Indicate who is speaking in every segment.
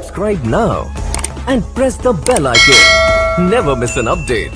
Speaker 1: Subscribe now and press the bell icon. Never miss an update.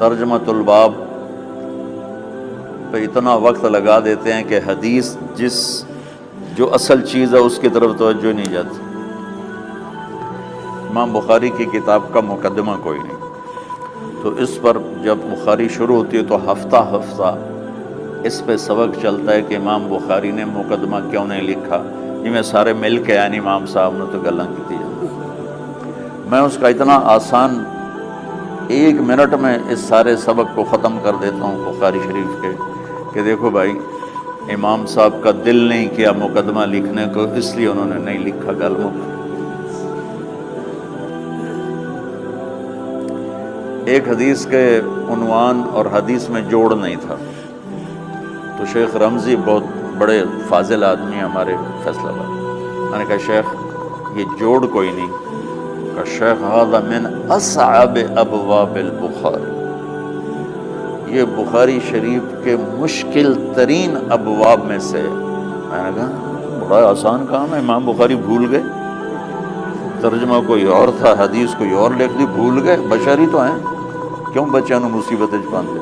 Speaker 2: ترجمۃ الباب پہ اتنا وقت لگا دیتے ہیں کہ حدیث جو اصل چیز ہے اس کی طرف توجہ نہیں جاتی۔ امام بخاری کی کتاب کا مقدمہ کوئی نہیں، تو اس پر جب بخاری شروع ہوتی ہے تو ہفتہ ہفتہ اس پہ سبق چلتا ہے کہ امام بخاری نے مقدمہ کیوں نہیں لکھا، جی میں سارے مل کے یعنی امام صاحب نے تو گلاں کی تھی۔ میں اس کا اتنا آسان 1 منٹ میں اس سارے سبق کو ختم کر دیتا ہوں بخاری شریف کے، کہ دیکھو بھائی امام صاحب کا دل نہیں کیا مقدمہ لکھنے کو، اس لیے انہوں نے نہیں لکھا۔ گلوں ایک حدیث کے عنوان اور حدیث میں جوڑ نہیں تھا، تو شیخ رمزی بہت بڑے فاضل آدمی ہیں ہمارے فیصلہ آباد، میں نے کہا شیخ یہ جوڑ کوئی نہیں، کہا شیخ ھذا من اصعب ابواب البخاری، یہ بخاری شریف کے مشکل ترین ابواب میں سے۔ میں نے کہا بڑا آسان کام ہے، امام بخاری بھول گئے، ترجمہ کوئی اور تھا، حدیث کوئی اور لکھ دی، بھول گئے، بشری تو ہیں، کیوں بچوں نے مصیبت باندھے۔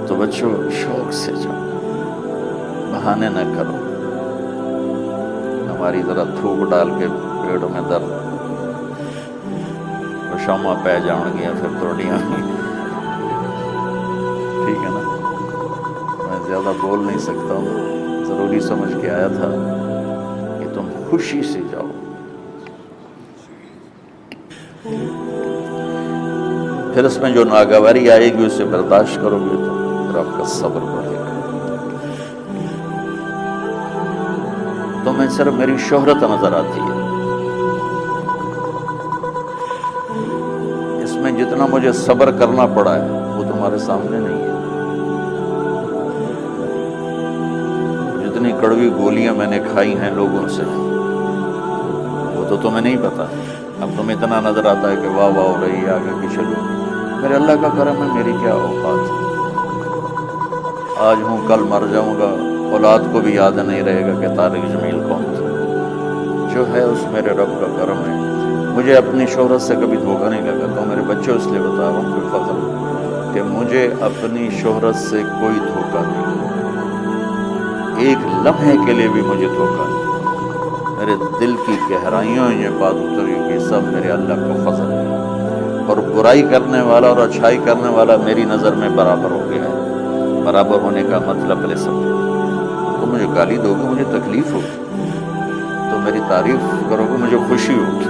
Speaker 2: تو بچوں شوق سے جاؤ، بہانے نہ کرو، ہماری طرح تھوک ڈال کے پیڑوں میں درد شامہ پہ جاؤں گیا پھر توڑیاں، ٹھیک ہے نا، میں زیادہ بول نہیں سکتا ہوں، ضروری سمجھ کے آیا تھا کہ تم خوشی سے جاؤ۔ پھر اس میں جو ناگواری آئے گی اسے برداشت کرو گے تو پھر آپ کا صبر بڑھے گا۔ تو میں صرف میری شہرت نظر آتی ہے، اس میں جتنا مجھے صبر کرنا پڑا ہے وہ تمہارے سامنے نہیں ہے۔ جتنی کڑوی گولیاں میں نے کھائی ہیں لوگوں سے وہ تو تمہیں نہیں پتا، اب تمہیں اتنا نظر آتا ہے کہ واہ واہ ہو رہی ہے آگے پیچھے لوگ، میرے اللہ کا کرم ہے، میری کیا اوقات ہے، آج ہوں کل مر جاؤں گا، اولاد کو بھی یاد نہیں رہے گا کہ طارق جمیل کون تھا۔ جو ہے اس میرے رب کا کرم ہے، مجھے اپنی شہرت سے کبھی دھوکہ نہیں لگا، تو میرے بچوں اس لیے بتا رہا ہوں کوئی فخر کہ مجھے اپنی شہرت سے کوئی دھوکہ نہیں، ایک لمحے کے لیے بھی مجھے دھوکہ نہیں، میرے دل کی گہرائیوں یہ بات اتری کہ سب میرے اللہ کا فضل ہے، اور برائی کرنے والا اور اچھائی کرنے والا میری نظر میں برابر ہو گیا ہے۔ برابر ہونے کا مطلب پہلے سمجھو، تو مجھے گالی دو گے مجھے تکلیف ہوگی، تو میری تعریف کرو گے مجھے خوشی ہوگی،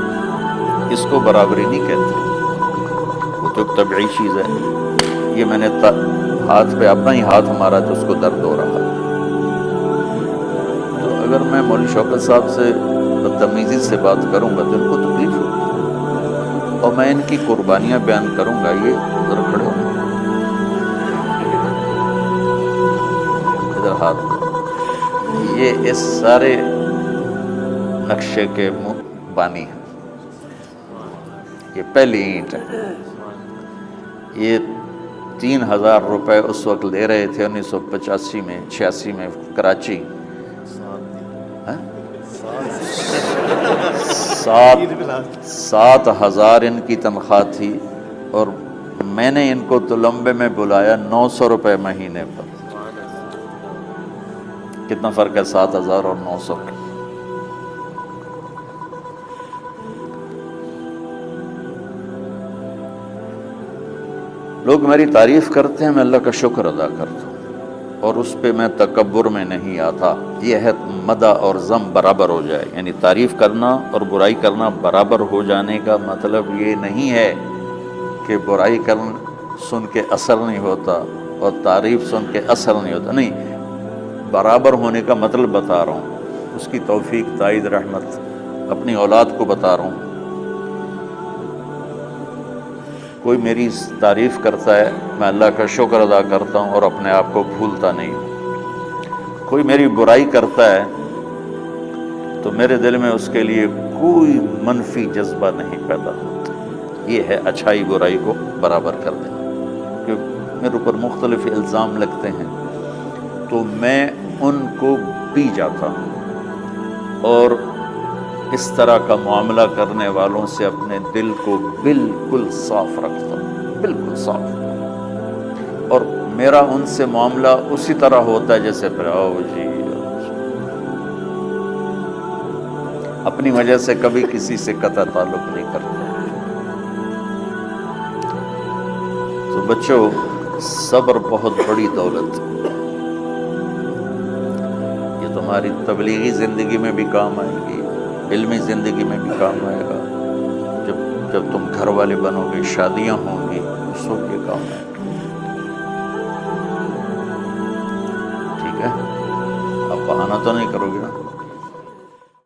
Speaker 2: اس کو برابری نہیں کہتے، وہ تو ایک طبعی چیز ہے۔ یہ میں نے ہاتھ پہ اپنا ہی ہاتھ مارا تو اس کو درد ہو رہا ہے، تو اگر میں مولوی شوکت صاحب سے بدتمیزی سے بات کروں گا تو ان کو تکلیف ہوگی، اور میں ان کی قربانیاں بیان کروں گا، یہ ذرا کھڑے ہونا ادھر ہاتھ، یہ اس سارے نقشے کے بانی ہیں، یہ پہلی اینٹ ہے، یہ 3000 روپے اس وقت لے رہے تھے 1985 میں 86 میں کراچی، 7,000 ان کی تنخواہ تھی، اور میں نے ان کو تلمبے میں بلایا 900 روپے مہینے پر۔ کتنا فرق ہے 7,000 اور 900 کا؟ لوگ میری تعریف کرتے ہیں، میں اللہ کا شکر ادا کرتا ہوں، اور اس پہ میں تکبر میں نہیں آتا۔ یہ ہے مدح اور ذم برابر ہو جائے، یعنی تعریف کرنا اور برائی کرنا برابر ہو جانے کا مطلب یہ نہیں ہے کہ برائی سن کے اثر نہیں ہوتا اور تعریف سن کے اثر نہیں ہوتا، نہیں، برابر ہونے کا مطلب بتا رہا ہوں، اس کی توفیق تائید رحمت اپنی اولاد کو بتا رہا ہوں۔ کوئی میری تعریف کرتا ہے میں اللہ کا شکر ادا کرتا ہوں اور اپنے آپ کو بھولتا نہیں ہوں، کوئی میری برائی کرتا ہے تو میرے دل میں اس کے لیے کوئی منفی جذبہ نہیں پیدا ہوتا۔ یہ ہے اچھائی برائی کو برابر کر دینا، کہ میرے اوپر مختلف الزام لگتے ہیں تو میں ان کو پی جاتا ہوں، اور اس طرح کا معاملہ کرنے والوں سے اپنے دل کو بالکل صاف رکھتا ہوں، بالکل صاف، اور میرا ان سے معاملہ اسی طرح ہوتا ہے جیسے پھر آؤ جی، اپنی وجہ سے کبھی کسی سے قطع تعلق نہیں کرتا۔ تو بچوں، صبر بہت بڑی دولت ہے، یہ تمہاری تبلیغی زندگی میں بھی کام آئے گی، علمی زندگی میں بھی کام آئے گا، جب تم گھر والے بنو گے، شادیاں ہوں گی، اس وقت یہ کام آئے گا۔ ٹھیک ہے، اب بہانہ تو نہیں کرو گے نا؟